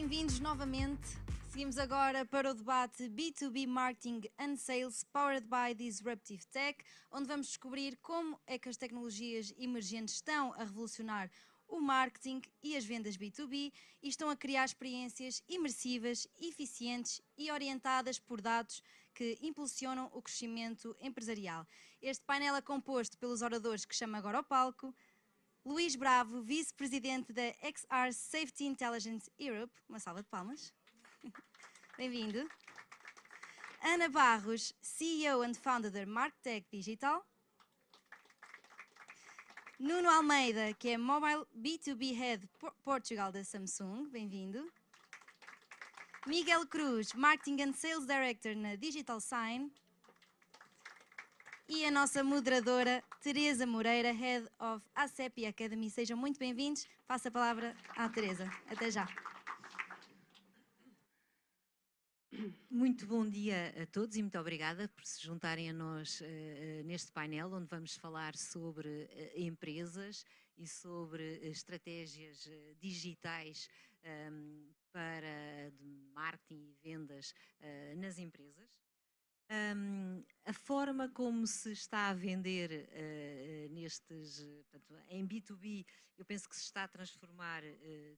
Bem-vindos novamente. Seguimos agora para o debate B2B Marketing and Sales Powered by Disruptive Tech, onde vamos descobrir como é que as tecnologias emergentes estão a revolucionar o marketing e as vendas B2B e estão a criar experiências imersivas, eficientes e orientadas por dados que impulsionam o crescimento empresarial. Este painel é composto pelos oradores que chamo agora ao palco: Luís Bravo, vice-presidente da XR Safety Intelligence Europe. Uma salva de palmas. Bem-vindo. Ana Barros, CEO and founder da MarkTech Digital. Nuno Almeida, que é Mobile B2B Head Portugal da Samsung. Bem-vindo. Miguel Cruz, Marketing and Sales Director na Digital Sign. E a nossa moderadora, Teresa Moreira, Head of ACEP Academy. Sejam muito bem-vindos. Passo a palavra à Teresa. Até já. Muito bom dia a todos e muito obrigada por se juntarem a nós neste painel, onde vamos falar sobre empresas e sobre estratégias digitais para marketing e vendas nas empresas. A forma como se está a vender portanto, em B2B, eu penso que se está a transformar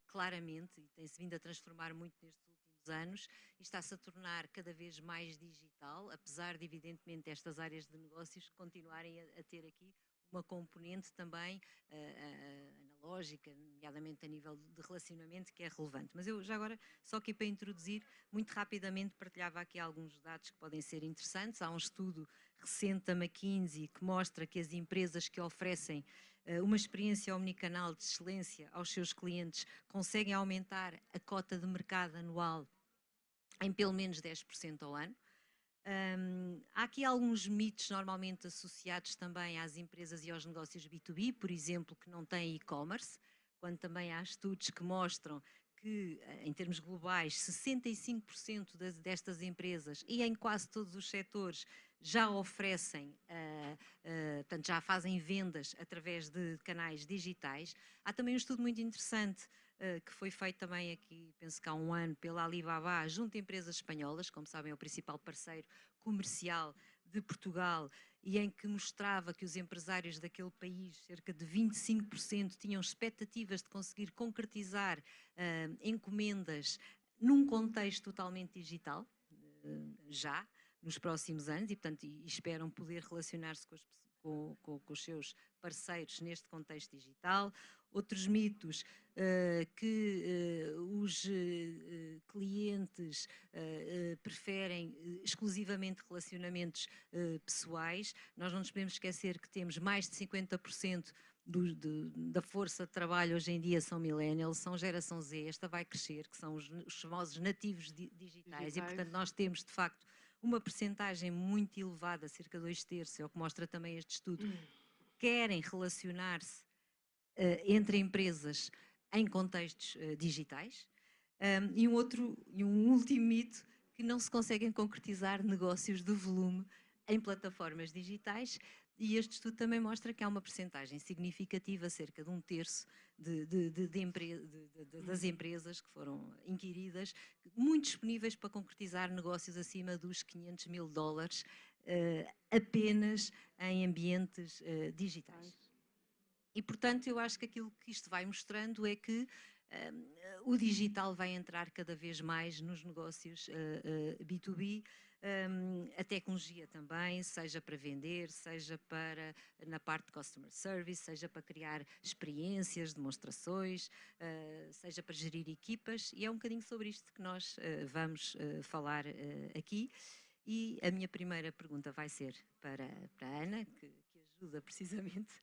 claramente e tem-se vindo a transformar muito nestes últimos anos e está-se a tornar cada vez mais digital, apesar de, evidentemente, estas áreas de negócios continuarem a ter aqui uma componente também analógica, nomeadamente a nível de relacionamento, que é relevante. Mas eu já agora, só aqui para introduzir, muito rapidamente partilhava aqui alguns dados que podem ser interessantes. Há um estudo recente da McKinsey que mostra que as empresas que oferecem uma experiência omnicanal de excelência aos seus clientes conseguem aumentar a cota de mercado anual em pelo menos 10% ao ano. Há aqui alguns mitos normalmente associados também às empresas e aos negócios B2B, por exemplo, que não têm e-commerce, quando também há estudos que mostram que, em termos globais, 65% destas empresas e em quase todos os setores já oferecem, portanto, já fazem vendas através de canais digitais. Há também um estudo muito interessante que foi feito também aqui, penso que há um ano, pela Alibaba, junto a empresas espanholas, como sabem, é o principal parceiro comercial de Portugal, e em que mostrava que os empresários daquele país, cerca de 25%, tinham expectativas de conseguir concretizar encomendas num contexto totalmente digital, já, nos próximos anos, e portanto esperam poder relacionar-se com os seus parceiros neste contexto digital. Outros mitos, que os clientes preferem exclusivamente relacionamentos pessoais. Nós não nos podemos esquecer que temos mais de 50% da força de trabalho hoje em dia são millennials, são geração Z, esta vai crescer, que são os famosos nativos digitais, e portanto nós temos de facto uma percentagem muito elevada, cerca de 2/3, é o que mostra também este estudo, querem relacionar-se entre empresas em contextos digitais. E um último mito, que não se conseguem concretizar negócios de volume em plataformas digitais, e este estudo também mostra que há uma percentagem significativa, cerca de 1/3 das empresas que foram inquiridas, muito disponíveis para concretizar negócios acima dos $500.000 apenas em ambientes digitais. E, portanto, eu acho que aquilo que isto vai mostrando é que o digital vai entrar cada vez mais nos negócios B2B, a tecnologia também, seja para vender, seja para na parte de customer service, seja para criar experiências, demonstrações, seja para gerir equipas, e é um bocadinho sobre isto que nós vamos falar aqui. E a minha primeira pergunta vai ser para a Ana, que ajuda precisamente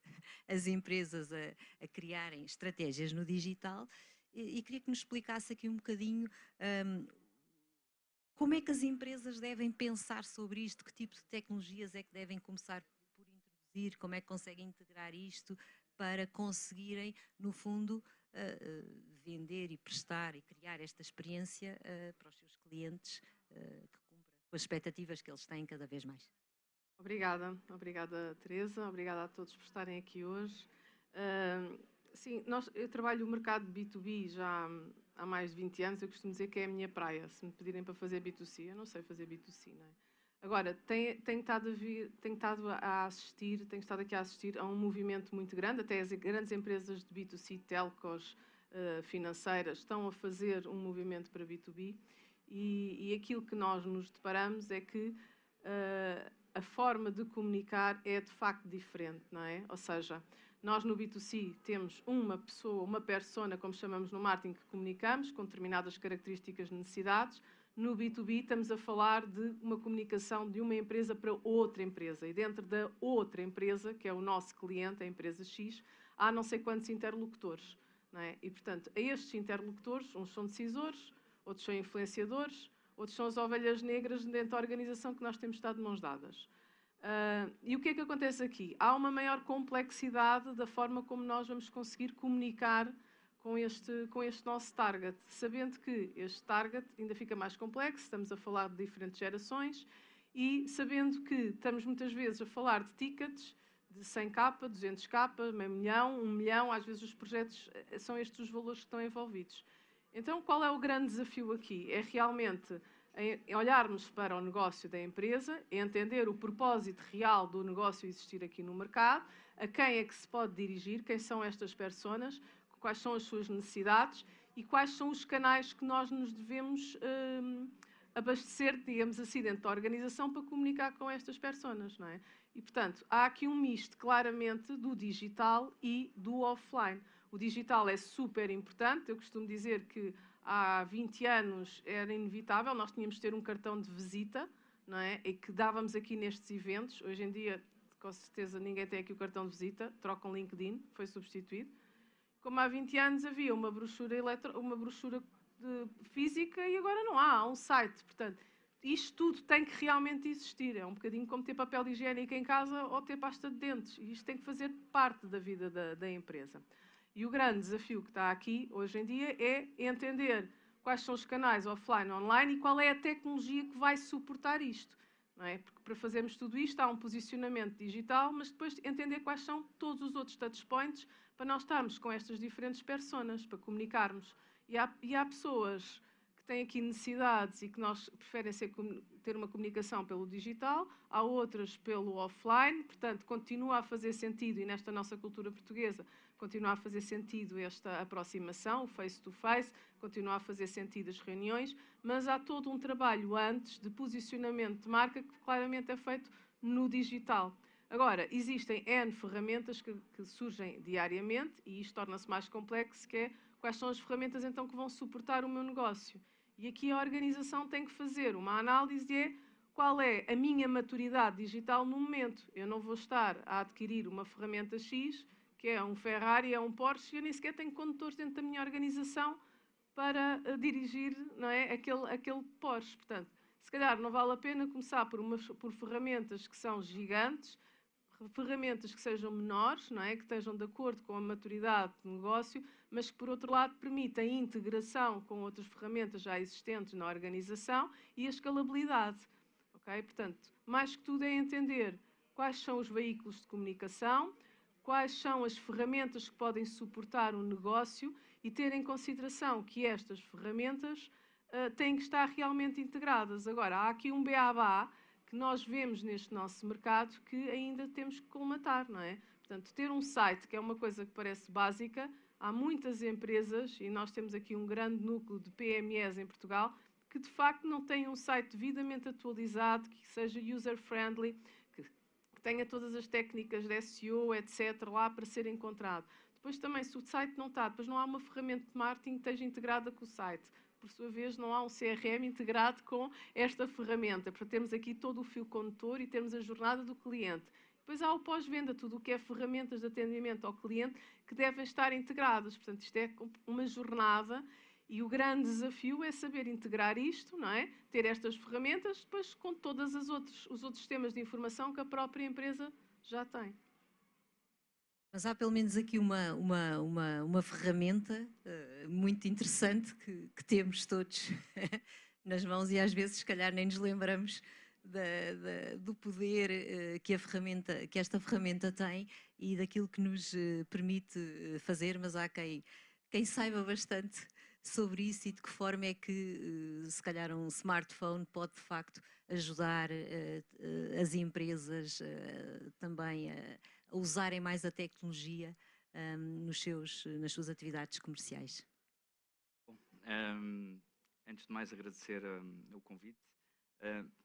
as empresas a criarem estratégias no digital, e queria que nos explicasse aqui um bocadinho como é que as empresas devem pensar sobre isto, que tipo de tecnologias é que devem começar por introduzir, como é que conseguem integrar isto para conseguirem, no fundo, vender e prestar e criar esta experiência para os seus clientes que cumpram com as expectativas que eles têm cada vez mais. Obrigada Teresa, obrigada a todos por estarem aqui hoje. Sim, eu trabalho o mercado B2B já há mais de 20 anos, eu costumo dizer que é a minha praia. Se me pedirem para fazer B2C, eu não sei fazer B2C, não é? Agora, tenho estado aqui a assistir a um movimento muito grande, até as grandes empresas de B2C, telcos, financeiras, estão a fazer um movimento para B2B e aquilo que nós nos deparamos é que a forma de comunicar é de facto diferente, não é? Ou seja, nós no B2C temos uma pessoa, uma persona, como chamamos no marketing, que comunicamos, com determinadas características e necessidades. No B2B estamos a falar de uma comunicação de uma empresa para outra empresa. E dentro da outra empresa, que é o nosso cliente, a empresa X, há não sei quantos interlocutores, não é? E, portanto, a estes interlocutores, uns são decisores, outros são influenciadores, outros são as ovelhas negras dentro da organização que nós temos estado de mãos dadas. E o que é que acontece aqui? Há uma maior complexidade da forma como nós vamos conseguir comunicar com este nosso target, sabendo que este target ainda fica mais complexo, estamos a falar de diferentes gerações e sabendo que estamos muitas vezes a falar de tickets de 100k, 200k, meio milhão, 1 milhão, às vezes os projetos são estes os valores que estão envolvidos. Então, qual é o grande desafio aqui? É realmente olharmos para o negócio da empresa, entender o propósito real do negócio existir aqui no mercado, a quem é que se pode dirigir, quem são estas personas, quais são as suas necessidades e quais são os canais que nós nos devemos abastecer, digamos assim, dentro da organização para comunicar com estas personas, não é? E, portanto, há aqui um misto, claramente, do digital e do offline. O digital é super importante, eu costumo dizer que há 20 anos era inevitável, nós tínhamos de ter um cartão de visita, não é? E que dávamos aqui nestes eventos. Hoje em dia, com certeza, ninguém tem aqui o cartão de visita, trocam LinkedIn, foi substituído. Como há 20 anos havia uma brochura física e agora não há, há um site. Portanto, isto tudo tem que realmente existir. É um bocadinho como ter papel higiênico em casa ou ter pasta de dentes. E isto tem que fazer parte da vida da empresa. E o grande desafio que está aqui, hoje em dia, é entender quais são os canais offline e online e qual é a tecnologia que vai suportar isto. Não é? Porque para fazermos tudo isto há um posicionamento digital, mas depois entender quais são todos os outros touchpoints para nós estarmos com estas diferentes personas, para comunicarmos. E há pessoas que têm aqui necessidades e que nós preferem ter uma comunicação pelo digital, há outras pelo offline, portanto, continua a fazer sentido, e nesta nossa cultura portuguesa, continua a fazer sentido esta aproximação, o face-to-face, continua a fazer sentido as reuniões, mas há todo um trabalho antes de posicionamento de marca que claramente é feito no digital. Agora, existem N ferramentas que surgem diariamente e isto torna-se mais complexo, que é quais são as ferramentas então que vão suportar o meu negócio. E aqui a organização tem que fazer uma análise de qual é a minha maturidade digital no momento. Eu não vou estar a adquirir uma ferramenta X, que é um Ferrari, é um Porsche, e eu nem sequer tenho condutores dentro da minha organização para dirigir, não é, aquele Porsche. Portanto, se calhar não vale a pena começar por ferramentas que são gigantes, ferramentas que sejam menores, não é? Que estejam de acordo com a maturidade do negócio, mas que, por outro lado, permitem a integração com outras ferramentas já existentes na organização e a escalabilidade. Okay? Portanto, mais que tudo é entender quais são os veículos de comunicação, quais são as ferramentas que podem suportar um negócio e ter em consideração que estas ferramentas têm que estar realmente integradas. Agora, há aqui um beabá que nós vemos neste nosso mercado que ainda temos que colmatar, não é? Portanto, ter um site, que é uma coisa que parece básica, há muitas empresas, e nós temos aqui um grande núcleo de PMEs em Portugal, que de facto não têm um site devidamente atualizado, que seja user-friendly, que tenha todas as técnicas de SEO, etc., lá para ser encontrado. Depois também, se o site não está, depois não há uma ferramenta de marketing que esteja integrada com o site. Por sua vez, não há um CRM integrado com esta ferramenta, para termos aqui todo o fio condutor e termos a jornada do cliente. Depois há o pós-venda, tudo o que é ferramentas de atendimento ao cliente que devem estar integradas. Portanto, isto é uma jornada e o grande desafio é saber integrar isto, não é? Ter estas ferramentas, depois com todos os outros sistemas de informação que a própria empresa já tem. Mas há pelo menos aqui uma ferramenta muito interessante que temos todos nas mãos e às vezes, se calhar, nem nos lembramos do poder que esta ferramenta tem e daquilo que nos permite fazer, mas há quem saiba bastante sobre isso e de que forma é que, se calhar, um smartphone pode, de facto, ajudar as empresas também a usarem mais a tecnologia nas suas atividades comerciais. Bom, antes de mais agradecer o convite.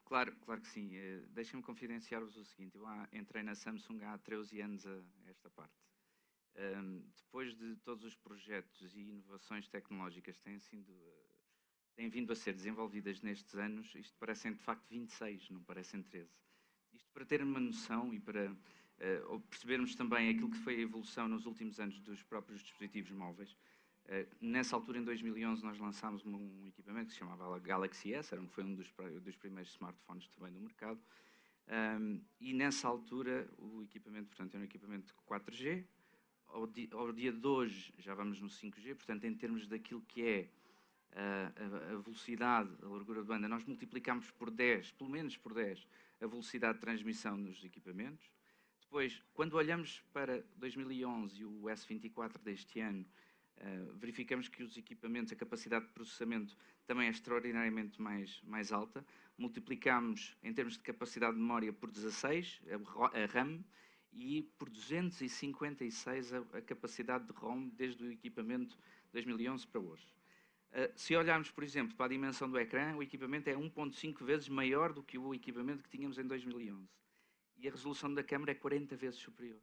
Claro que sim. Deixem-me confidenciar-vos o seguinte, eu entrei na Samsung há 13 anos a esta parte. Depois de todos os projetos e inovações tecnológicas que têm vindo a ser desenvolvidas nestes anos, isto parecem de facto 26, não parecem 13. Isto para ter uma noção e para percebermos também aquilo que foi a evolução nos últimos anos dos próprios dispositivos móveis. Nessa altura, em 2011, nós lançámos um equipamento que se chamava Galaxy S, foi um dos primeiros smartphones também do mercado. E nessa altura, o equipamento, portanto, era um equipamento 4G. Ao dia de hoje, já vamos no 5G, portanto, em termos daquilo que é a velocidade, a largura de banda, nós multiplicamos por 10, pelo menos por 10, a velocidade de transmissão nos equipamentos. Depois, quando olhamos para 2011 e o S24 deste ano, verificamos que os equipamentos, a capacidade de processamento também é extraordinariamente mais alta. Multiplicamos, em termos de capacidade de memória, por 16, a RAM, e por 256 a capacidade de ROM desde o equipamento 2011 para hoje. Se olharmos, por exemplo, para a dimensão do ecrã, o equipamento é 1.5 vezes maior do que o equipamento que tínhamos em 2011. E a resolução da câmara é 40 vezes superior.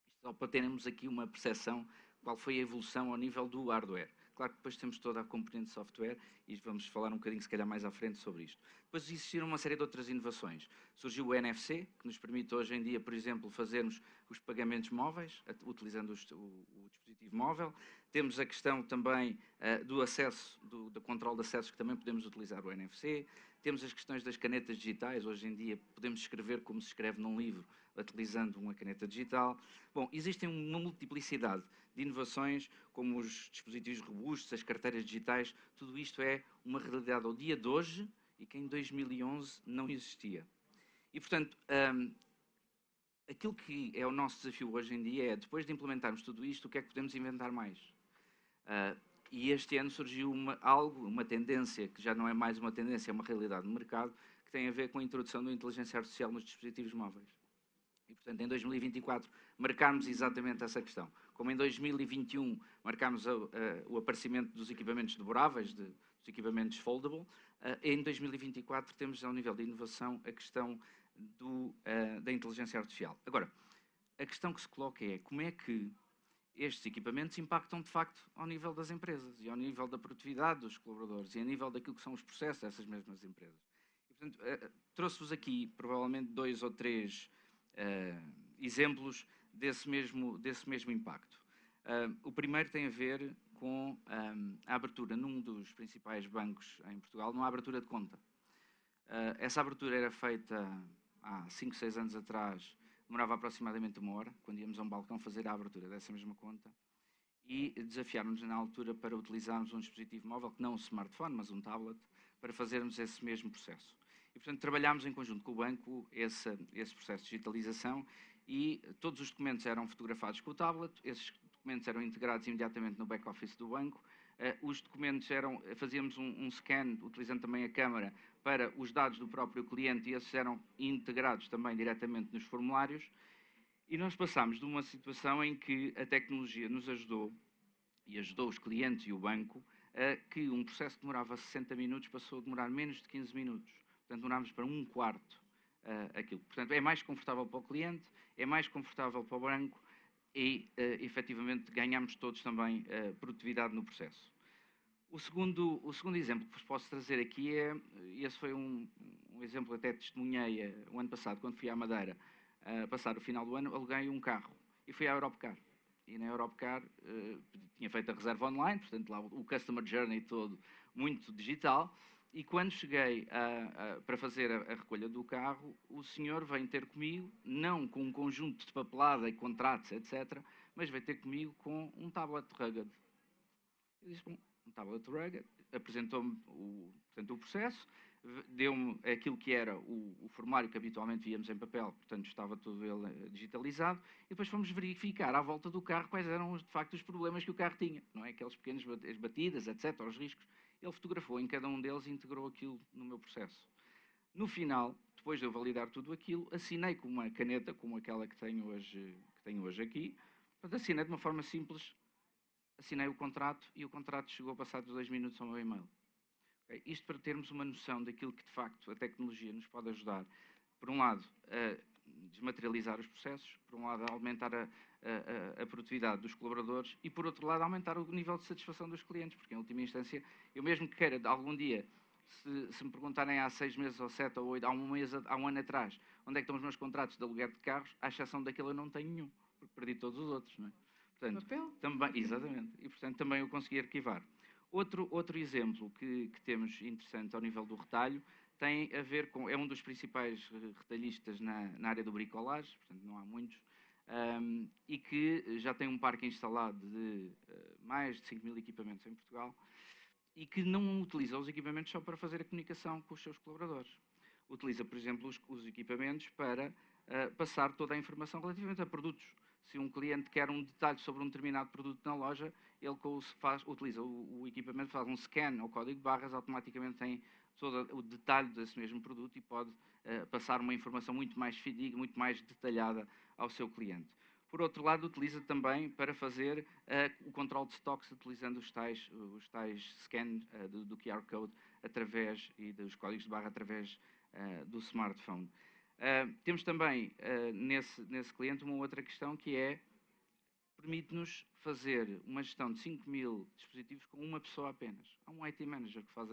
Isto só para termos aqui uma percepção qual foi a evolução ao nível do hardware. Claro que depois temos toda a componente de software e vamos falar um bocadinho, se calhar, mais à frente sobre isto. Depois existiram uma série de outras inovações. Surgiu o NFC, que nos permite hoje em dia, por exemplo, fazermos os pagamentos móveis, utilizando o dispositivo móvel. Temos a questão também do acesso, do controle de acessos, que também podemos utilizar o NFC. Temos as questões das canetas digitais. Hoje em dia podemos escrever como se escreve num livro, utilizando uma caneta digital. Bom, existem uma multiplicidade de inovações, como os dispositivos robustos, as carteiras digitais, tudo isto é uma realidade ao dia de hoje e que em 2011 não existia. E, portanto, aquilo que é o nosso desafio hoje em dia é, depois de implementarmos tudo isto, o que é que podemos inventar mais? E este ano surgiu uma tendência, que já não é mais uma tendência, é uma realidade no mercado, que tem a ver com a introdução da inteligência artificial nos dispositivos móveis. E, portanto, em 2024 marcámos exatamente essa questão. Como em 2021 marcámos o aparecimento dos equipamentos dobráveis, dos equipamentos foldable, em 2024 temos, ao nível de inovação, a questão da inteligência artificial. Agora, a questão que se coloca é como é que estes equipamentos impactam, de facto, ao nível das empresas e ao nível da produtividade dos colaboradores e ao nível daquilo que são os processos dessas mesmas empresas. E, portanto, trouxe-vos aqui, provavelmente, 2 ou 3 exemplos desse mesmo impacto. O primeiro tem a ver com a abertura num dos principais bancos em Portugal, numa abertura de conta. Essa abertura era feita há 5, 6 anos atrás, demorava aproximadamente 1 hora, quando íamos a um balcão fazer a abertura dessa mesma conta, e desafiaram-nos na altura para utilizarmos um dispositivo móvel, que não um smartphone, mas um tablet, para fazermos esse mesmo processo. E, portanto, trabalhámos em conjunto com o banco esse processo de digitalização e todos os documentos eram fotografados com o tablet, esses documentos eram integrados imediatamente no back-office do banco, os documentos fazíamos um scan, utilizando também a câmara, para os dados do próprio cliente e esses eram integrados também diretamente nos formulários. E nós passámos de uma situação em que a tecnologia nos ajudou, e ajudou os clientes e o banco, que um processo que demorava 60 minutos passou a demorar menos de 15 minutos. Portanto, demorámos para 1/4 aquilo. Portanto, é mais confortável para o cliente, é mais confortável para o banco e, efetivamente, ganhamos todos também produtividade no processo. O segundo exemplo que vos posso trazer aqui esse foi um exemplo que até testemunhei o ano passado, quando fui à Madeira, passar o final do ano, aluguei um carro e fui à Europcar. E na Europcar tinha feito a reserva online, portanto lá o Customer Journey todo muito digital, e quando cheguei para fazer a recolha do carro, o senhor veio ter comigo, não com um conjunto de papelada e contratos, etc., mas veio ter comigo com um tablet rugged. Eu disse, bom, um tablet rugged, apresentou-me o processo, deu-me aquilo que era o formulário que habitualmente víamos em papel, portanto estava todo ele digitalizado, e depois fomos verificar à volta do carro quais eram de facto os problemas que o carro tinha, não é? Aqueles pequenos batidas, etc., os riscos. Ele fotografou em cada um deles e integrou aquilo no meu processo. No final, depois de eu validar tudo aquilo, assinei com uma caneta, como aquela que tenho hoje aqui, portanto assinei de uma forma simples, assinei o contrato e o contrato chegou passados 2 minutos ao meu e-mail. Isto para termos uma noção daquilo que, de facto, a tecnologia nos pode ajudar, por um lado, a desmaterializar os processos, por um lado, a aumentar a produtividade dos colaboradores e, por outro lado, a aumentar o nível de satisfação dos clientes, porque, em última instância, eu mesmo que queira, algum dia, se me perguntarem há 6 meses ou 7 ou 8, há um ano atrás, onde é que estão os meus contratos de aluguer de carros, à exceção daquele eu não tenho nenhum, porque perdi todos os outros, não é? Portanto, Papel? também, exatamente, e portanto também eu consegui arquivar. Outro exemplo que temos interessante ao nível do retalho tem a ver com, é um dos principais retalhistas na área do bricolage, portanto não há muitos, e que já tem um parque instalado de mais de 5.000 equipamentos em Portugal e que não utiliza os equipamentos só para fazer a comunicação com os seus colaboradores. Utiliza, por exemplo, os equipamentos para passar toda a informação relativamente a produtos. Se um cliente quer um detalhe sobre um determinado produto na loja, ele utiliza o equipamento, faz um scan ao código de barras, automaticamente tem todo o detalhe desse mesmo produto e pode passar uma informação muito mais fidedigna, muito mais detalhada ao seu cliente. Por outro lado, utiliza também para fazer o controle de stocks, utilizando os tais scan do QR Code através e dos códigos de barra através do smartphone. Temos também nesse cliente uma outra questão que é, permite-nos fazer uma gestão de 5.000 dispositivos com uma pessoa apenas. Há um IT Manager que faz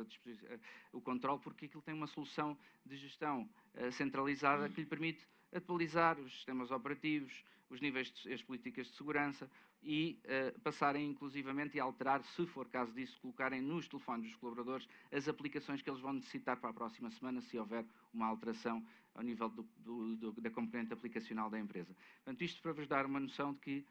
o controle, porque aquilo tem uma solução de gestão centralizada que lhe permite atualizar os sistemas operativos, os níveis as políticas de segurança e passarem inclusivamente e alterar, se for caso disso, colocarem nos telefones dos colaboradores as aplicações que eles vão necessitar para a próxima semana, se houver uma alteração ao nível da componente aplicacional da empresa. Portanto, isto para vos dar uma noção de que,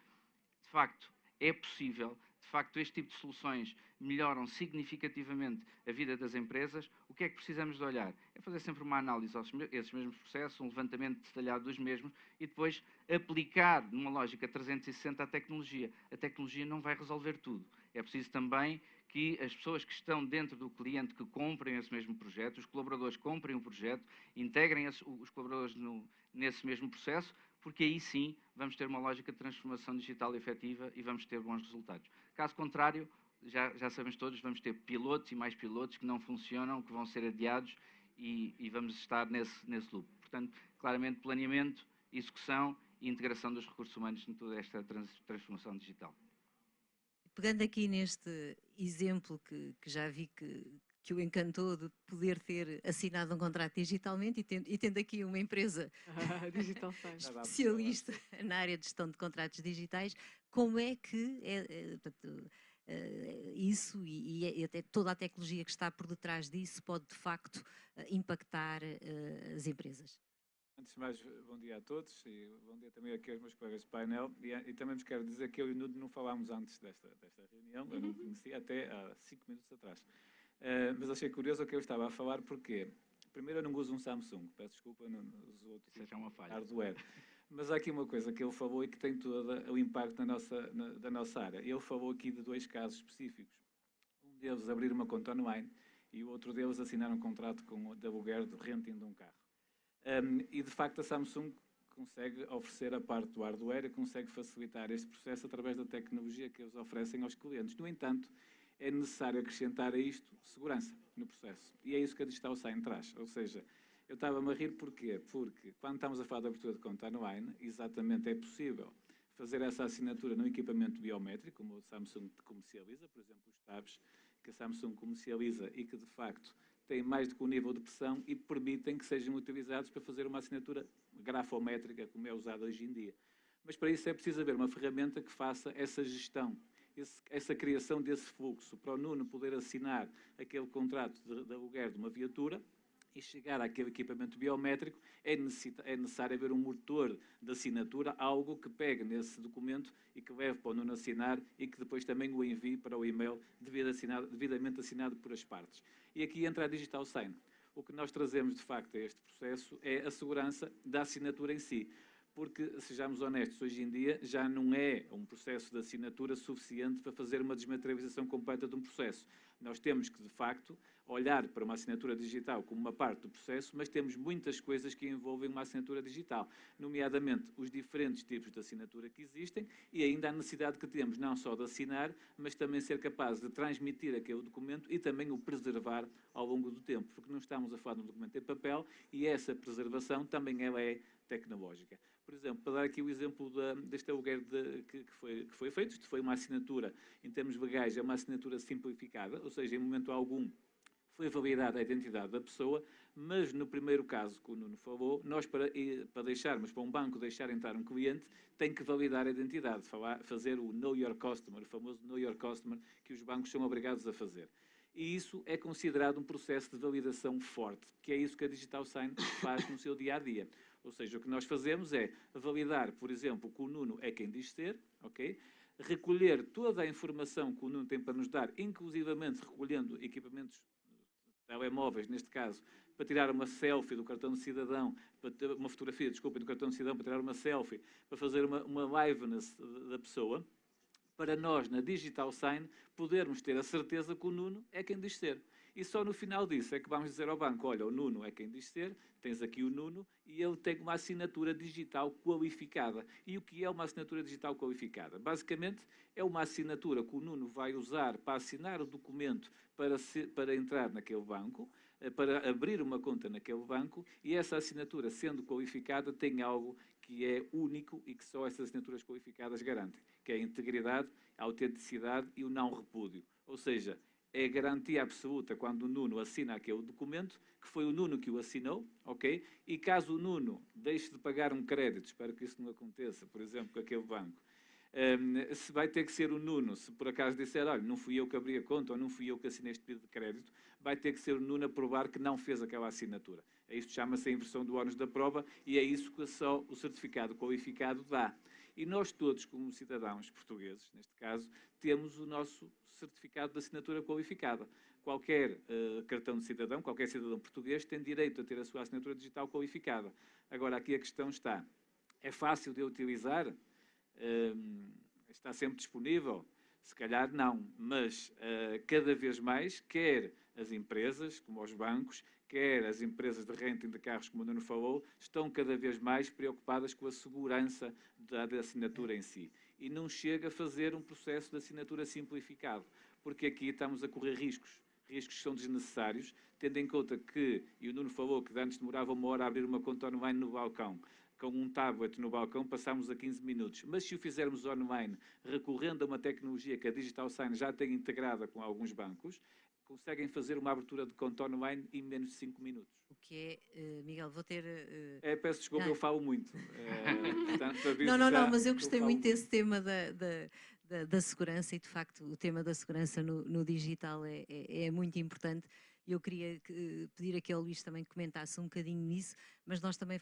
de facto, é possível, de facto, este tipo de soluções melhoram significativamente a vida das empresas. O que é que precisamos de olhar? É fazer sempre uma análise a esses mesmos processos, um levantamento detalhado dos mesmos e depois aplicar numa lógica 360 a tecnologia. A tecnologia não vai resolver tudo. É preciso também que as pessoas que estão dentro do cliente que comprem esse mesmo projeto, os colaboradores comprem o projeto, integrem os colaboradores nesse mesmo processo, porque aí sim vamos ter uma lógica de transformação digital efetiva e vamos ter bons resultados. Caso contrário, já sabemos todos, vamos ter pilotos e mais pilotos que não funcionam, que vão ser adiados e vamos estar nesse loop. Portanto, claramente planeamento, execução e integração dos recursos humanos em toda esta transformação digital. Pegando aqui neste exemplo que já vi que o encantou de poder ter assinado um contrato digitalmente e tendo aqui uma empresa Digital especialista na área de gestão de contratos digitais, como é que isso e até toda a tecnologia que está por detrás disso pode de facto impactar as empresas? Antes de mais, bom dia a todos e bom dia também aqui aos meus colegas de painel. E também vos quero dizer que eu e o Nuno não falámos antes desta reunião, eu não conhecia até há 5 minutos atrás. Mas achei curioso o que eu estava a falar, porque primeiro eu não uso um Samsung, peço desculpa, não uso outro Isso é uma falha. hardware. Mas há aqui uma coisa que ele falou e que tem todo o impacto da nossa área. Ele falou aqui de 2 casos específicos. Um deles abrir uma conta online e o outro deles assinar um contrato de aluguer de renting de um carro. E de facto a Samsung consegue oferecer a parte do hardware e consegue facilitar este processo através da tecnologia que eles oferecem aos clientes. No entanto, é necessário acrescentar a isto segurança no processo. E é isso que a Digital Sign traz. Ou seja, eu estava-me a rir porquê? Porque quando estamos a falar de abertura de conta online, exatamente é possível fazer essa assinatura num equipamento biométrico, como o Samsung comercializa, por exemplo, os tabs que a Samsung comercializa e que de facto têm mais do que um nível de pressão e permitem que sejam utilizados para fazer uma assinatura grafométrica, como é usada hoje em dia. Mas para isso é preciso haver uma ferramenta que faça essa gestão, essa criação desse fluxo, para o Nuno poder assinar aquele contrato de aluguer de uma viatura e chegar àquele equipamento biométrico, é necessário haver um motor de assinatura, algo que pegue nesse documento e que leve para o Nuno assinar e que depois também o envie para o e-mail devidamente assinado por as partes. E aqui entra a Digital Sign. O que nós trazemos, de facto, a este processo é a segurança da assinatura em si. Porque, sejamos honestos, hoje em dia já não é um processo de assinatura suficiente para fazer uma desmaterialização completa de um processo. Nós temos que, de facto, olhar para uma assinatura digital como uma parte do processo, mas temos muitas coisas que envolvem uma assinatura digital, nomeadamente os diferentes tipos de assinatura que existem e ainda a necessidade que temos não só de assinar, mas também ser capaz de transmitir aquele documento e também o preservar ao longo do tempo, porque não estamos a falar de um documento em papel e essa preservação também ela é tecnológica. Por exemplo, para dar aqui o exemplo deste aluguer que foi feito, isto foi uma assinatura, em termos legais, é uma assinatura simplificada, ou seja, em momento algum foi validada a identidade da pessoa, mas no primeiro caso que o Nuno falou, nós para deixarmos, para um banco deixar entrar um cliente, tem que validar a identidade, fazer o Know Your Customer, o famoso Know Your Customer, que os bancos são obrigados a fazer. E isso é considerado um processo de validação forte, que é isso que a Digital Sign faz no seu dia-a-dia. Ou seja, o que nós fazemos é validar, por exemplo, que o Nuno é quem diz ser, ok? Recolher toda a informação que o Nuno tem para nos dar, inclusivamente recolhendo equipamentos telemóveis, neste caso, para tirar uma selfie do cartão de cidadão, para ter uma fotografia, desculpem, do cartão de cidadão, para tirar uma selfie, para fazer uma liveness da pessoa, para nós, na Digital Sign, podermos ter a certeza que o Nuno é quem diz ser. E só no final disso é que vamos dizer ao banco, olha, o Nuno é quem diz ser, tens aqui o Nuno, e ele tem uma assinatura digital qualificada. E o que é uma assinatura digital qualificada? Basicamente, é uma assinatura que o Nuno vai usar para assinar o documento para entrar naquele banco, para abrir uma conta naquele banco, e essa assinatura, sendo qualificada, tem algo que é único e que só essas assinaturas qualificadas garantem, que é a integridade, a autenticidade e o não repúdio. Ou seja, é garantia absoluta quando o Nuno assina aquele documento, que foi o Nuno que o assinou, ok? E caso o Nuno deixe de pagar um crédito, espero que isso não aconteça, por exemplo, com aquele banco, se vai ter que ser o Nuno, se por acaso disser, olha, não fui eu que abri a conta ou não fui eu que assinei este pedido de crédito, vai ter que ser o Nuno a provar que não fez aquela assinatura. Isto chama-se a inversão do ónus da prova e é isso que só o certificado qualificado dá. E nós todos, como cidadãos portugueses, neste caso, temos o nosso certificado de assinatura qualificada. Qualquer cartão de cidadão, qualquer cidadão português tem direito a ter a sua assinatura digital qualificada. Agora, aqui a questão está, é fácil de utilizar? Está sempre disponível? Se calhar não, mas cada vez mais, quer as empresas, como os bancos, quer as empresas de renting de carros, como o Nuno falou, estão cada vez mais preocupadas com a segurança da assinatura em si. E não chega a fazer um processo de assinatura simplificado, porque aqui estamos a correr riscos que são desnecessários, tendo em conta que, e o Nuno falou que antes demorava 1 hora a abrir uma conta online no balcão, com um tablet no balcão passamos a 15 minutos. Mas se o fizermos online, recorrendo a uma tecnologia que a Digital Sign já tem integrada com alguns bancos, conseguem fazer uma abertura de conta online em menos de 5 minutos. O que é, Miguel, vou ter... Peço desculpa, eu falo muito. Portanto, não, mas eu gostei muito desse tema da segurança e, de facto, o tema da segurança no digital é muito importante. Eu queria pedir aqui ao Luís também que comentasse um bocadinho nisso, mas nós também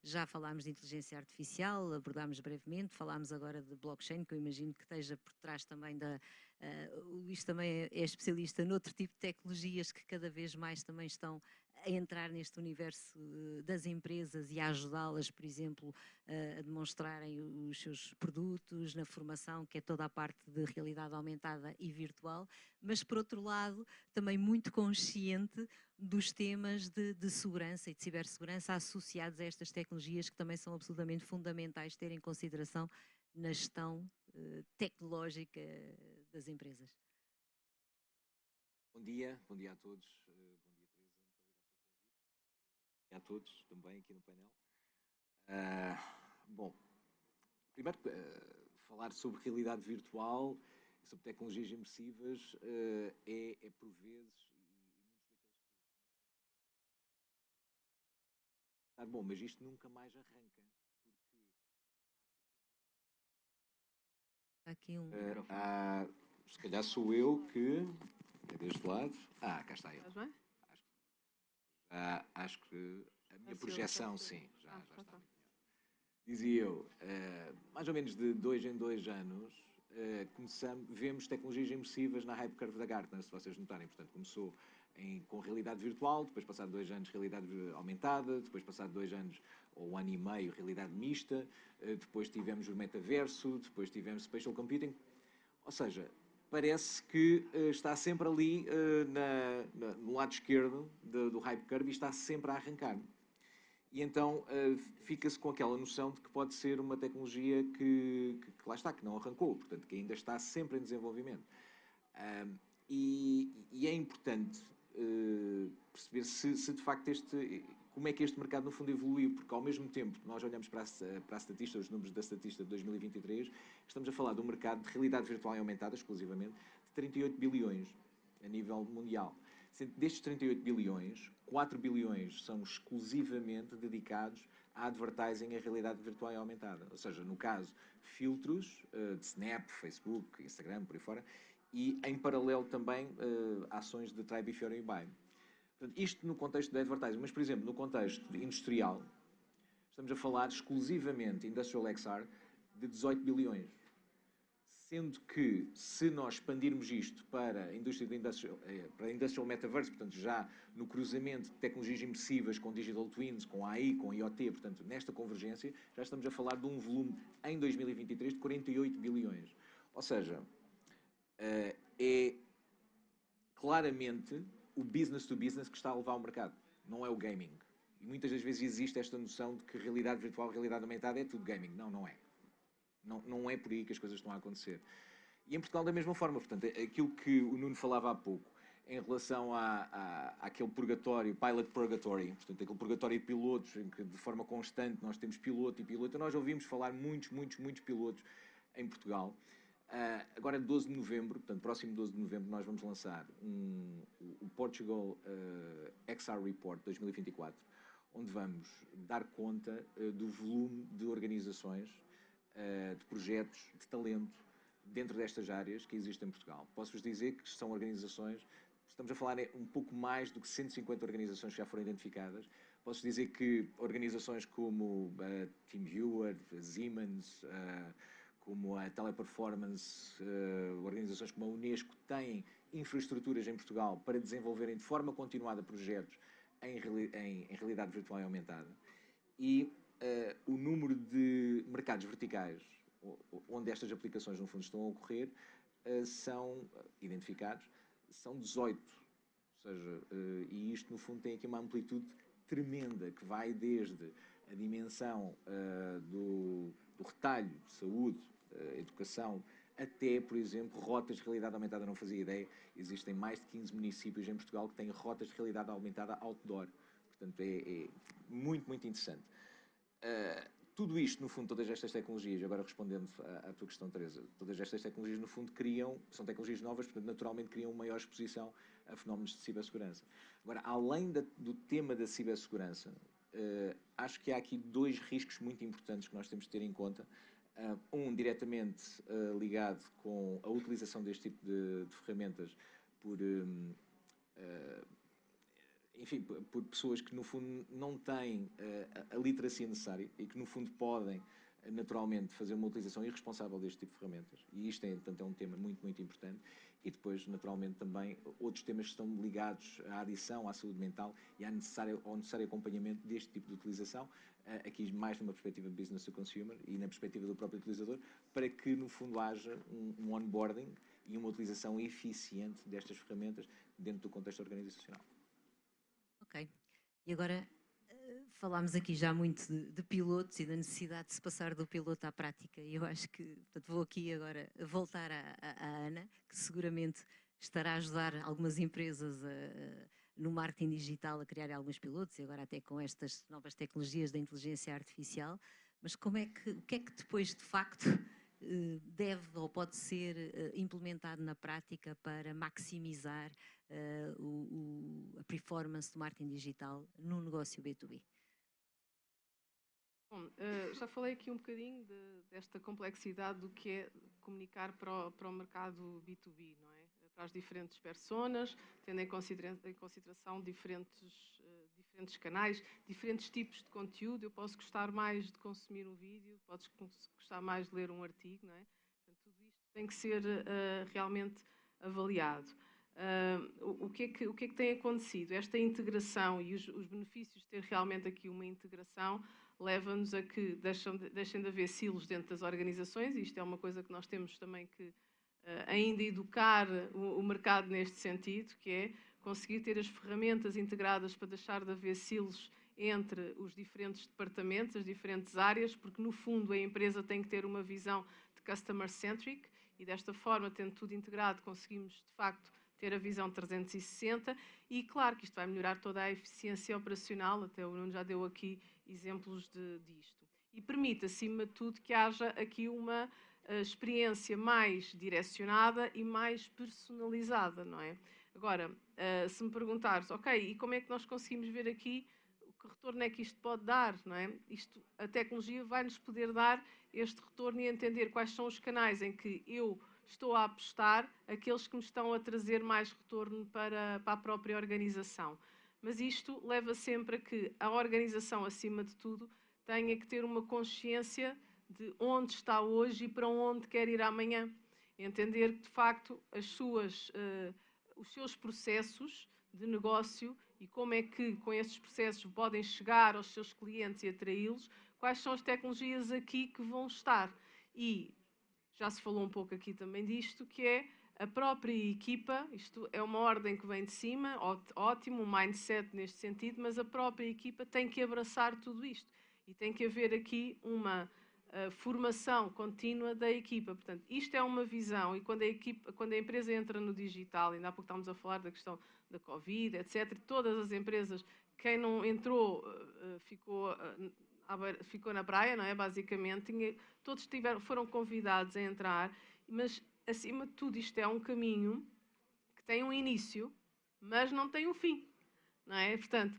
já falámos de inteligência artificial, abordámos brevemente, falámos agora de blockchain, que eu imagino que esteja por trás também o Luís também é especialista noutro tipo de tecnologias que cada vez mais também estão a entrar neste universo das empresas e a ajudá-las, por exemplo, a demonstrarem os seus produtos, na formação, que é toda a parte de realidade aumentada e virtual, mas, por outro lado, também muito consciente dos temas de segurança e de cibersegurança associados a estas tecnologias que também são absolutamente fundamentais ter em consideração na gestão tecnológica das empresas. Bom dia a todos. Bom dia, Teresa. Muito obrigado pelo convite. E a todos também aqui no painel. Bom, primeiro, falar sobre realidade virtual, sobre tecnologias imersivas, é por vezes, bom, mas isto nunca mais arranca. Aqui Se calhar sou eu que... É deste lado. Cá está ele. Estás bem? Acho que a minha projeção, sim, já está muito melhor. Dizia eu, mais ou menos de 2 em 2 anos, vemos tecnologias imersivas na Hype Curve da Gartner, se vocês notarem. Portanto, começou com realidade virtual, depois passar 2 anos realidade aumentada, depois passar 2 anos ou 1 ano e meio realidade mista, depois tivemos o metaverso, depois tivemos spatial computing. Ou seja, parece que está sempre ali no lado esquerdo do hype curve e está sempre a arrancar. E então fica-se com aquela noção de que pode ser uma tecnologia que lá está, que não arrancou, portanto, que ainda está sempre em desenvolvimento. E é importante perceber se de facto como é que este mercado no fundo evoluiu, porque ao mesmo tempo que nós olhamos para a estatística, os números da estatística de 2023, estamos a falar de um mercado de realidade virtual e aumentada, exclusivamente, de 38 bilhões a nível mundial. Destes 38 bilhões, 4 bilhões são exclusivamente dedicados a advertising em realidade virtual e aumentada. Ou seja, no caso, filtros de Snap, Facebook, Instagram, por aí fora, e em paralelo também ações de try before you buy. Portanto, isto no contexto de advertising, mas por exemplo, no contexto industrial, estamos a falar exclusivamente Industrial XR de 18 bilhões. Sendo que, se nós expandirmos isto para a indústria para Industrial Metaverse, portanto, já no cruzamento de tecnologias imersivas com Digital Twins, com AI, com IoT, portanto, nesta convergência, já estamos a falar de um volume em 2023 de 48 bilhões. Ou seja, é claramente o business to business que está a levar ao mercado, não é o gaming. E muitas das vezes existe esta noção de que realidade virtual, realidade aumentada é tudo gaming. Não, não é. Não é por aí que as coisas estão a acontecer. E em Portugal da mesma forma. Portanto, aquilo que o Nuno falava há pouco, em relação àquele purgatório, pilot purgatory, portanto, aquele purgatório de pilotos, em que de forma constante nós temos piloto e piloto, nós ouvimos falar muitos pilotos em Portugal. Agora, 12 de novembro, portanto, próximo 12 de novembro, nós vamos lançar o Portugal XR Report 2024, onde vamos dar conta do volume de organizações, de projetos, de talento dentro destas áreas que existem em Portugal. Posso-vos dizer que são organizações, estamos a falar um pouco mais do que 150 organizações que já foram identificadas. Posso dizer que organizações como TeamViewer, Siemens, como a Teleperformance, organizações como a Unesco têm infraestruturas em Portugal para desenvolverem de forma continuada projetos em realidade virtual e aumentada. E o número de mercados verticais onde estas aplicações, no fundo, estão a ocorrer, são identificados, são 18. Ou seja, e isto, no fundo, tem aqui uma amplitude tremenda, que vai desde a dimensão do retalho de saúde, educação, até, por exemplo, rotas de realidade aumentada. Não fazia ideia, existem mais de 15 municípios em Portugal que têm rotas de realidade aumentada outdoor. Portanto, é muito interessante. Tudo isto, no fundo, todas estas tecnologias, agora respondendo à tua questão, Teresa, todas estas tecnologias, no fundo, são tecnologias novas, portanto, naturalmente criam maior exposição a fenómenos de cibersegurança. Agora, além do tema da cibersegurança, acho que há aqui 2 riscos muito importantes que nós temos de ter em conta. Um diretamente ligado com a utilização deste tipo de ferramentas por pessoas que, no fundo, não têm a literacia necessária e que, no fundo, podem, naturalmente, fazer uma utilização irresponsável deste tipo de ferramentas. E isto, portanto, é um tema muito importante. E depois, naturalmente, também outros temas que estão ligados à adição, à saúde mental e ao necessário acompanhamento deste tipo de utilização, aqui mais numa perspectiva de business to consumer e na perspectiva do próprio utilizador, para que, no fundo, haja um onboarding e uma utilização eficiente destas ferramentas dentro do contexto organizacional. Ok. E agora falámos aqui já muito de pilotos e da necessidade de se passar do piloto à prática. E eu acho que, portanto, vou aqui agora voltar à Ana, que seguramente estará a ajudar algumas empresas no marketing digital a criar alguns pilotos e agora até com estas novas tecnologias da inteligência artificial. Mas o que é que depois, de facto, deve ou pode ser implementado na prática para maximizar a performance do marketing digital no negócio B2B? Bom, já falei aqui um bocadinho desta complexidade do que é comunicar para o mercado B2B, não é? Para as diferentes personas, tendo em consideração diferentes canais, diferentes tipos de conteúdo. Eu posso gostar mais de consumir um vídeo, podes gostar mais de ler um artigo, não é? Portanto, tudo isto tem que ser realmente avaliado. O que é que tem acontecido? Esta integração e os benefícios de ter realmente aqui uma integração leva-nos a que deixem de haver silos dentro das organizações, e isto é uma coisa que nós temos também que ainda educar o mercado neste sentido, que é conseguir ter as ferramentas integradas para deixar de haver silos entre os diferentes departamentos, as diferentes áreas, porque no fundo a empresa tem que ter uma visão de customer-centric e desta forma, tendo tudo integrado, conseguimos de facto ter a visão 360 e claro que isto vai melhorar toda a eficiência operacional, até o Nuno já deu aqui exemplos disto. E permite, acima de tudo, que haja aqui uma experiência mais direcionada e mais personalizada, não é? Agora, se me perguntares, ok, e como é que nós conseguimos ver aqui que retorno é que isto pode dar, não é? A tecnologia vai-nos poder dar este retorno e entender quais são os canais em que eu estou a apostar, aqueles que me estão a trazer mais retorno para a própria organização. Mas isto leva sempre a que a organização, acima de tudo, tenha que ter uma consciência de onde está hoje e para onde quer ir amanhã. Entender que, de facto, os seus processos de negócio e como é que, com esses processos, podem chegar aos seus clientes e atraí-los, quais são as tecnologias aqui que vão estar. E já se falou um pouco aqui também disto, que é a própria equipa, isto é uma ordem que vem de cima, ótimo, um mindset neste sentido, mas a própria equipa tem que abraçar tudo isto. E tem que haver aqui uma formação contínua da equipa. Portanto, isto é uma visão, e quando a empresa entra no digital, ainda há pouco estávamos a falar da questão da Covid, etc., todas as empresas, quem não entrou ficou na praia, não é? Basicamente, todos foram convidados a entrar, mas acima de tudo isto é um caminho que tem um início, mas não tem um fim, não é? Portanto,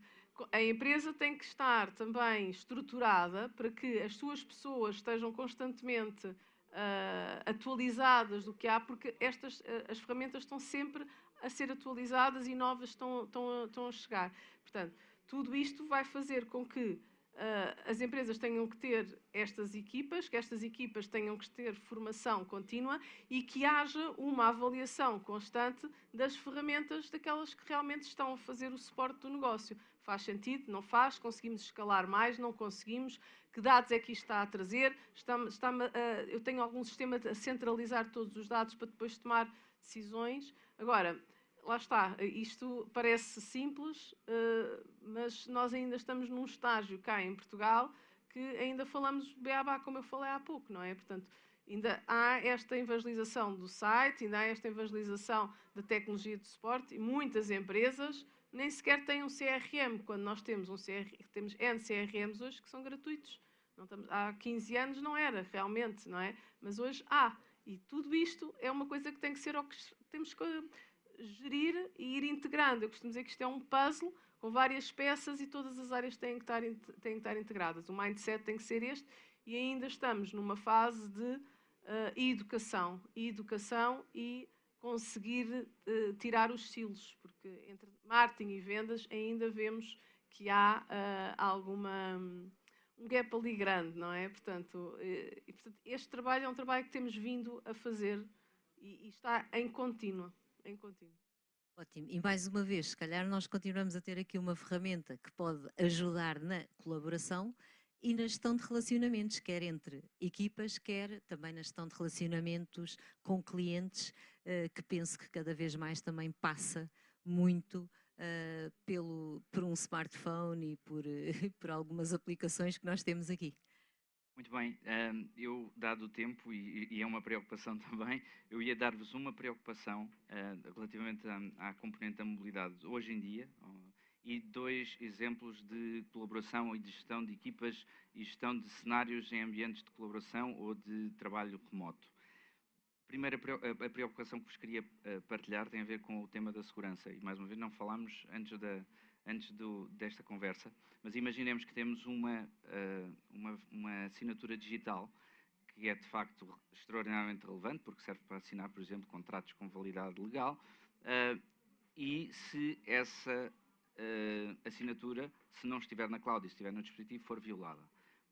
a empresa tem que estar também estruturada para que as suas pessoas estejam constantemente atualizadas do que há, porque as ferramentas estão sempre a ser atualizadas e novas estão a chegar. Portanto, tudo isto vai fazer com que as empresas tenham que ter que estas equipas tenham que ter formação contínua e que haja uma avaliação constante das ferramentas daquelas que realmente estão a fazer o suporte do negócio. Faz sentido? Não faz? Conseguimos escalar mais? Não conseguimos? Que dados é que isto está a trazer? Eu tenho algum sistema a centralizar todos os dados para depois tomar decisões? Agora, lá está, isto parece simples, mas nós ainda estamos num estágio cá em Portugal que ainda falamos beabá, como eu falei há pouco, não é? Portanto, ainda há esta evangelização do site, ainda há esta evangelização da tecnologia de suporte e muitas empresas nem sequer têm um CRM, quando nós temos temos N CRMs hoje que são gratuitos. Há 15 anos não era, realmente, não é? Mas hoje há. E tudo isto é uma coisa que tem que ser temos que gerir e ir integrando. Eu costumo dizer que isto é um puzzle com várias peças e todas as áreas têm que estar integradas. O mindset tem que ser este e ainda estamos numa fase de educação e conseguir tirar os silos, porque entre marketing e vendas ainda vemos que há um gap ali grande, não é? Portanto, este trabalho é um trabalho que temos vindo a fazer e está em contínuo. Ótimo. E mais uma vez, se calhar nós continuamos a ter aqui uma ferramenta que pode ajudar na colaboração e na gestão de relacionamentos, quer entre equipas, quer também na gestão de relacionamentos com clientes, que penso que cada vez mais também passa muito por um smartphone e por algumas aplicações que nós temos aqui. Muito bem, eu, dado o tempo, e é uma preocupação também, eu ia dar-vos uma preocupação relativamente à componente da mobilidade hoje em dia, e 2 exemplos de colaboração e de gestão de equipas e gestão de cenários em ambientes de colaboração ou de trabalho remoto. A preocupação que vos queria partilhar tem a ver com o tema da segurança, e mais uma vez não falámos antes desta conversa, mas imaginemos que temos uma assinatura digital que é de facto extraordinariamente relevante, porque serve para assinar, por exemplo, contratos com validade legal, e se essa assinatura, se não estiver na cloud e estiver no dispositivo, for violada.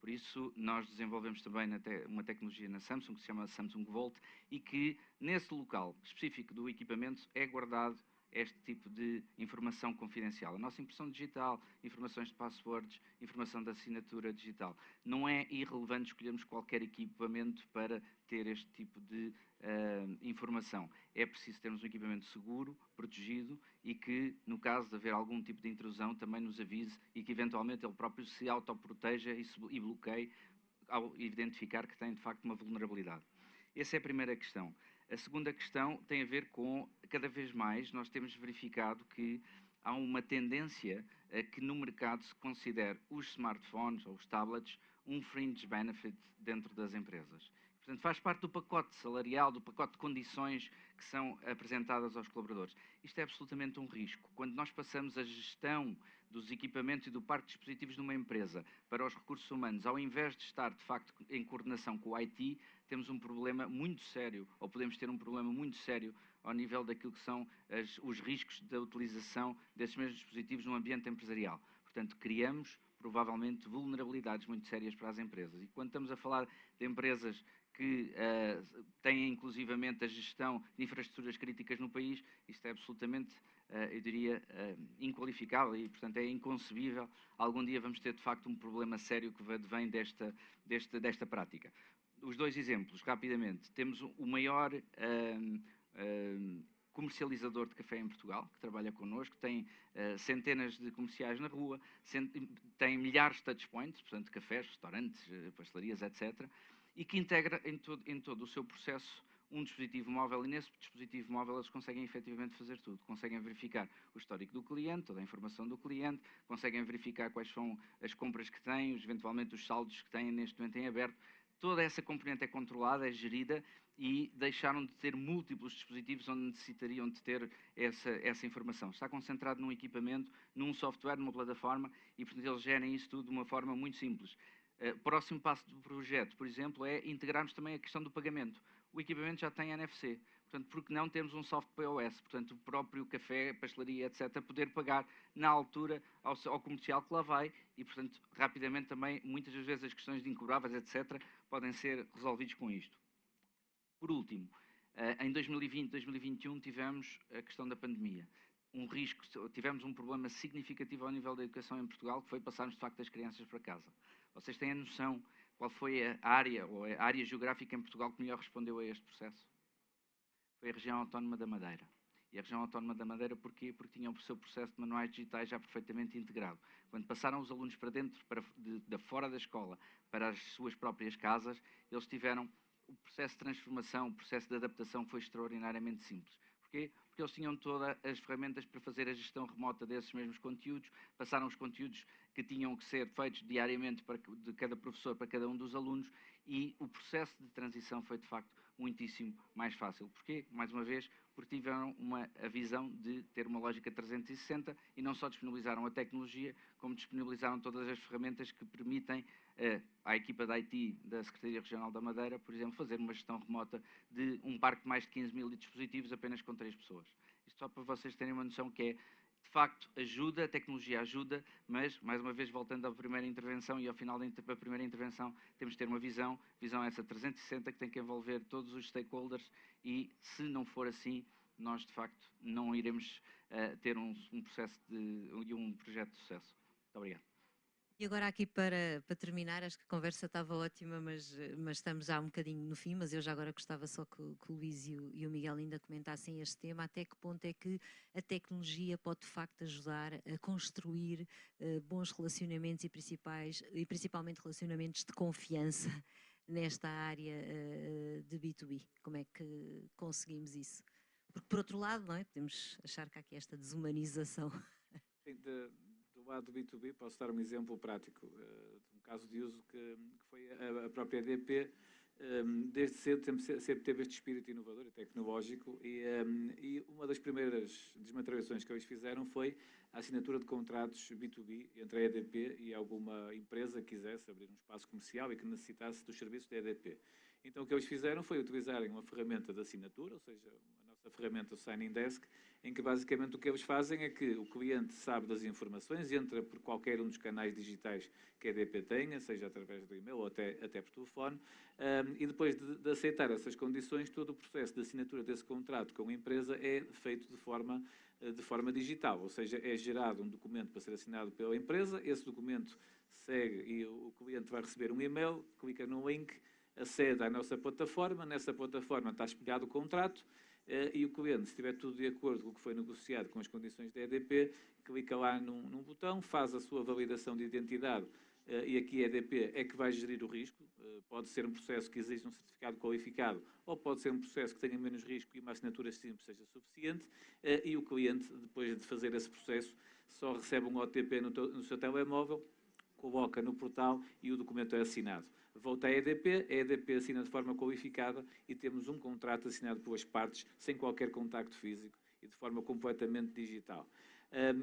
Por isso, nós desenvolvemos também uma tecnologia na Samsung que se chama Samsung Vault e que, nesse local específico do equipamento, é guardado este tipo de informação confidencial. A nossa impressão digital, informações de passwords, informação de assinatura digital. Não é irrelevante escolhermos qualquer equipamento para ter este tipo de informação. É preciso termos um equipamento seguro, protegido e que, no caso de haver algum tipo de intrusão, também nos avise e que eventualmente ele próprio se autoproteja e bloqueie ao identificar que tem de facto uma vulnerabilidade. Essa é a primeira questão. A segunda questão tem a ver com, cada vez mais, nós temos verificado que há uma tendência a que no mercado se considere os smartphones ou os tablets um fringe benefit dentro das empresas. Portanto, faz parte do pacote salarial, do pacote de condições que são apresentadas aos colaboradores. Isto é absolutamente um risco. Quando nós passamos a gestão dos equipamentos e do parque de dispositivos numa empresa para os recursos humanos, ao invés de estar, de facto, em coordenação com o IT, temos um problema muito sério, ou podemos ter um problema muito sério ao nível daquilo que são os riscos da utilização desses mesmos dispositivos no ambiente empresarial. Portanto, criamos, provavelmente, vulnerabilidades muito sérias para as empresas. E quando estamos a falar de empresas que têm, inclusivamente, a gestão de infraestruturas críticas no país, isto é absolutamente, eu diria, inqualificável e, portanto, é inconcebível. Algum dia vamos ter, de facto, um problema sério que vem desta prática. Os dois exemplos, rapidamente. Temos o maior comercializador de café em Portugal, que trabalha connosco, tem centenas de comerciais na rua, tem milhares de touchpoints, portanto, cafés, restaurantes, pastelarias, etc., e que integra em todo o seu processo um dispositivo móvel, e nesse dispositivo móvel eles conseguem efetivamente fazer tudo. Conseguem verificar o histórico do cliente, toda a informação do cliente, conseguem verificar quais são as compras que têm, eventualmente os saldos que têm neste momento em aberto. Toda essa componente é controlada, é gerida e deixaram de ter múltiplos dispositivos onde necessitariam de ter essa informação. Está concentrado num equipamento, num software, numa plataforma e, portanto, eles gerem isso tudo de uma forma muito simples. Próximo passo do projeto, por exemplo, é integrarmos também a questão do pagamento. O equipamento já tem NFC, portanto, por que não termos um soft POS? Portanto, o próprio café, pastelaria, etc., poder pagar na altura ao comercial que lá vai e, portanto, rapidamente também, muitas das vezes as questões de incobráveis, etc., podem ser resolvidos com isto. Por último, em 2020, 2021 tivemos a questão da pandemia. Tivemos um problema significativo ao nível da educação em Portugal, que foi passarmos de facto as crianças para casa. Vocês têm a noção qual foi a área, ou a área geográfica em Portugal que melhor respondeu a este processo? Foi a região autónoma da Madeira. E a região autónoma da Madeira porquê? Porque tinham o seu processo de manuais digitais já perfeitamente integrado. Quando passaram os alunos para dentro, de fora da escola, para as suas próprias casas, eles tiveram o processo de transformação, o processo de adaptação foi extraordinariamente simples. Porquê? Porque eles tinham todas as ferramentas para fazer a gestão remota desses mesmos conteúdos, passaram os conteúdos que tinham que ser feitos diariamente de cada professor para cada um dos alunos e o processo de transição foi, de facto, muitíssimo mais fácil. Porquê? Mais uma vez, porque tiveram a visão de ter uma lógica 360 e não só disponibilizaram a tecnologia, como disponibilizaram todas as ferramentas que permitem à equipa da IT da Secretaria Regional da Madeira, por exemplo, fazer uma gestão remota de um parque de mais de 15.000 dispositivos apenas com 3 pessoas. Isto só para vocês terem uma noção que é, de facto, ajuda, a tecnologia ajuda, mas, mais uma vez, voltando à primeira intervenção e ao final da primeira intervenção, temos de ter uma visão essa 360 que tem que envolver todos os stakeholders e, se não for assim, nós, de facto, não iremos ter um processo e um projeto de sucesso. Muito obrigado. E agora aqui para terminar, acho que a conversa estava ótima, mas estamos já um bocadinho no fim, mas eu já agora gostava só que o Luís e o Miguel ainda comentassem este tema, até que ponto é que a tecnologia pode de facto ajudar a construir bons relacionamentos e principalmente relacionamentos de confiança nesta área de B2B. Como é que conseguimos isso? Porque por outro lado, não é? Podemos achar que há aqui esta desumanização. Do lado do B2B, posso dar um exemplo prático de um caso de uso que foi a própria EDP, desde cedo sempre teve este espírito inovador e tecnológico e uma das primeiras desmaterializações que eles fizeram foi a assinatura de contratos B2B entre a EDP e alguma empresa que quisesse abrir um espaço comercial e que necessitasse dos serviços da EDP. Então o que eles fizeram foi utilizarem uma ferramenta de assinatura, ou seja, a nossa a ferramenta Signing Desk, em que basicamente o que eles fazem é que o cliente sabe das informações, entra por qualquer um dos canais digitais que a EDP tenha, seja através do e-mail ou até por telefone, e depois de aceitar essas condições, todo o processo de assinatura desse contrato com a empresa é feito de forma digital, ou seja, é gerado um documento para ser assinado pela empresa, esse documento segue e o cliente vai receber um e-mail, clica no link, acede à nossa plataforma, nessa plataforma está espelhado o contrato, e o cliente, se estiver tudo de acordo com o que foi negociado com as condições da EDP, clica lá num botão, faz a sua validação de identidade, e aqui a EDP é que vai gerir o risco. Pode ser um processo que exige um certificado qualificado, ou pode ser um processo que tenha menos risco e uma assinatura simples seja suficiente, e o cliente, depois de fazer esse processo, só recebe um OTP no seu telemóvel, coloca no portal e o documento é assinado. Volta à EDP, a EDP assina de forma qualificada e temos um contrato assinado pelas partes, sem qualquer contacto físico e de forma completamente digital.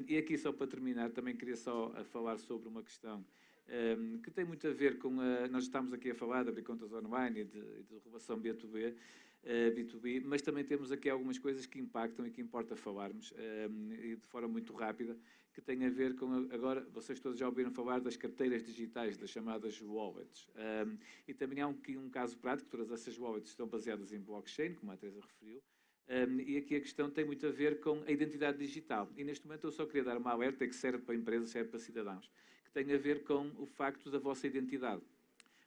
E aqui, só para terminar, também queria só falar sobre uma questão que tem muito a ver com nós estamos aqui a falar de abrir contas online e de regulação B2B, mas também temos aqui algumas coisas que impactam e que importa falarmos, e de forma muito rápida, que tem a ver com, agora, vocês todos já ouviram falar das carteiras digitais, das chamadas wallets. E também há um caso prático, todas essas wallets estão baseadas em blockchain, como a Teresa referiu, e aqui a questão tem muito a ver com a identidade digital. E neste momento eu só queria dar uma alerta que serve para empresas, serve para cidadãos, que tem a ver com o facto da vossa identidade.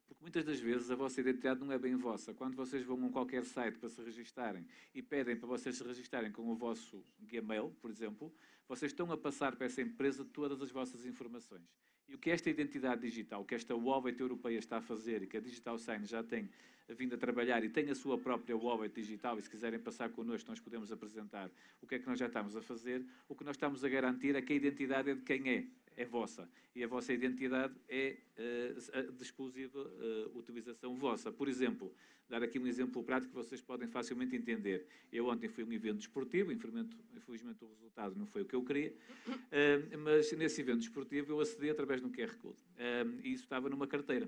Porque muitas das vezes a vossa identidade não é bem vossa. Quando vocês vão a qualquer site para se registarem e pedem para vocês se registarem com o vosso Gmail, por exemplo, vocês estão a passar para essa empresa todas as vossas informações. E o que esta identidade digital, o que esta wallet europeia está a fazer e que a Digital Sign já tem vindo a trabalhar e tem a sua própria wallet digital, e se quiserem passar connosco nós podemos apresentar o que é que nós já estamos a fazer, o que nós estamos a garantir é que a identidade é de quem é vossa. E a vossa identidade é de exclusiva utilização vossa. Por exemplo, dar aqui um exemplo prático que vocês podem facilmente entender. Eu ontem fui a um evento desportivo, infelizmente o resultado não foi o que eu queria, mas nesse evento desportivo eu acedi através de um QR Code. E isso estava numa carteira.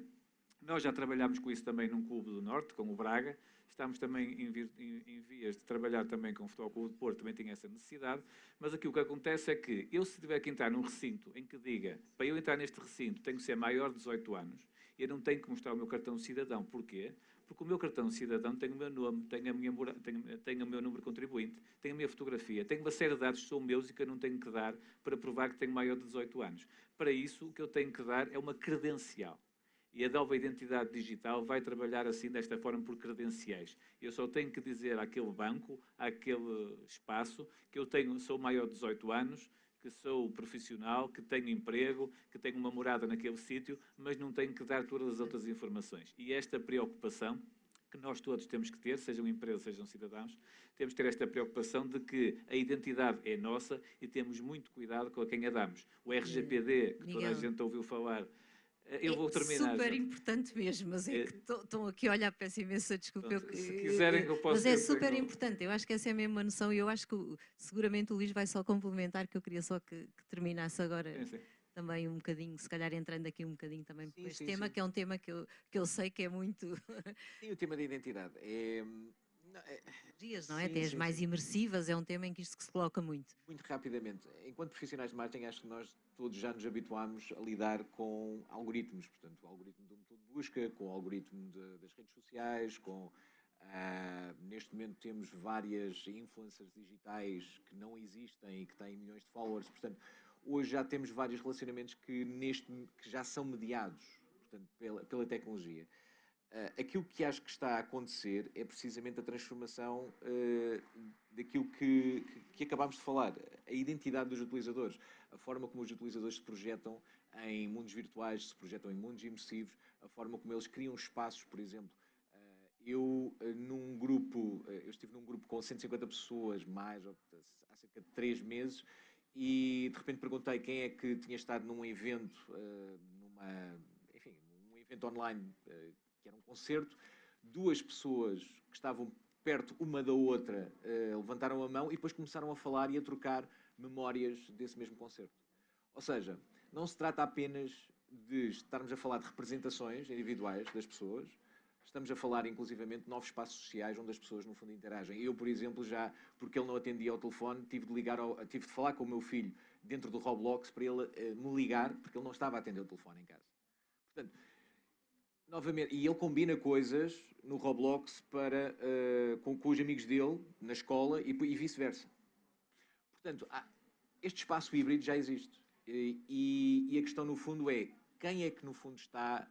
Nós já trabalhámos com isso também num clube do Norte, com o Braga. Estamos também em vias de trabalhar também com o Futebol Clube de Porto, também tem essa necessidade. Mas aqui o que acontece é que eu, se tiver que entrar num recinto em que diga, para eu entrar neste recinto tenho que ser maior de 18 anos, eu não tenho que mostrar o meu cartão de cidadão. Porquê? Porque o meu cartão de cidadão tem o meu nome, tem o meu número de contribuinte, tem a minha fotografia, tem uma série de dados que são meus e que eu não tenho que dar para provar que tenho maior de 18 anos. Para isso, o que eu tenho que dar é uma credencial. E a nova identidade digital vai trabalhar assim, desta forma, por credenciais. Eu só tenho que dizer àquele banco, àquele espaço, que eu sou maior de 18 anos, que sou profissional, que tenho emprego, que tenho uma morada naquele sítio, mas não tenho que dar todas as outras informações. E esta preocupação que nós todos temos que ter, sejam empresas, sejam cidadãos, temos que ter esta preocupação de que a identidade é nossa e temos muito cuidado com a quem a damos. O RGPD, que toda a gente ouviu falar. Eu vou terminar. É super importante mesmo, mas é que estão aqui a olhar, peço imensa desculpa. Portanto, se quiserem eu posso... Mas é super importante, eu acho que essa é a mesma noção e eu acho que seguramente o Luís vai só complementar, que eu queria só que terminasse agora também um bocadinho, se calhar entrando aqui um bocadinho também por este tema, que é um tema que eu sei que é muito... Sim, o tema da identidade é... dias, não é? Tem as mais imersivas, é um tema em que isto se coloca muito. Muito rapidamente, enquanto profissionais de marketing, acho que nós todos já nos habituámos a lidar com algoritmos, portanto, o algoritmo do motor de busca, com o algoritmo das redes sociais, neste momento temos várias influencers digitais que não existem e que têm milhões de followers, portanto, hoje já temos vários relacionamentos que já são mediados, portanto, pela tecnologia. Aquilo que acho que está a acontecer é precisamente a transformação daquilo que acabámos de falar, a identidade dos utilizadores, a forma como os utilizadores se projetam em mundos virtuais, se projetam em mundos imersivos, a forma como eles criam espaços, por exemplo. Eu estive num grupo com 150 pessoas, há cerca de 3 meses, e de repente perguntei quem é que tinha estado num evento, um evento online, que era um concerto. 2 pessoas que estavam perto uma da outra levantaram a mão e depois começaram a falar e a trocar memórias desse mesmo concerto. Ou seja, não se trata apenas de estarmos a falar de representações individuais das pessoas, Estamos a falar, inclusivamente, de novos espaços sociais onde as pessoas, no fundo, interagem. Eu, por exemplo, já, porque ele não atendia ao telefone, tive de falar com o meu filho dentro do Roblox para ele me ligar, porque ele não estava a atender o telefone em casa. Portanto, novamente, e ele combina coisas no Roblox com os amigos dele, na escola, e vice-versa. Portanto, este espaço híbrido já existe. E a questão, no fundo, é quem é que, no fundo, está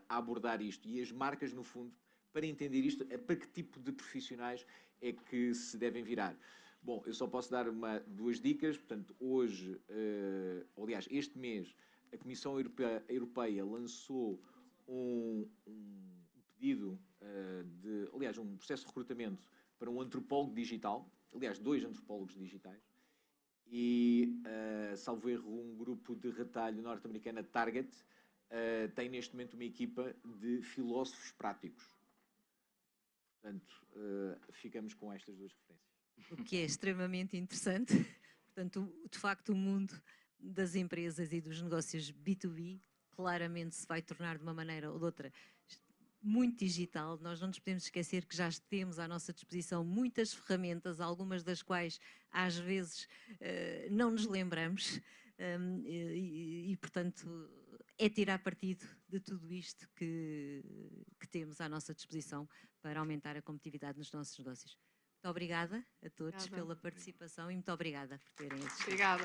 a abordar isto? E as marcas, no fundo, para entender isto, para que tipo de profissionais é que se devem virar? Bom, eu só posso dar duas dicas. Portanto, hoje, aliás, este mês, a Comissão Europeia lançou um pedido aliás, um processo de recrutamento para um antropólogo digital, aliás, 2 antropólogos digitais, e, salvo erro, um grupo de retalho norte-americana, Target, tem neste momento uma equipa de filósofos práticos. Portanto, ficamos com estas 2 referências. O que é extremamente interessante. Portanto, de facto, o mundo das empresas e dos negócios B2B claramente se vai tornar de uma maneira ou de outra muito digital. Nós não nos podemos esquecer que já temos à nossa disposição muitas ferramentas, algumas das quais às vezes não nos lembramos, portanto é tirar partido de tudo isto que temos à nossa disposição para aumentar a competitividade nos nossos negócios. Muito obrigada a todos pela participação e muito obrigada por terem assistido. Obrigada.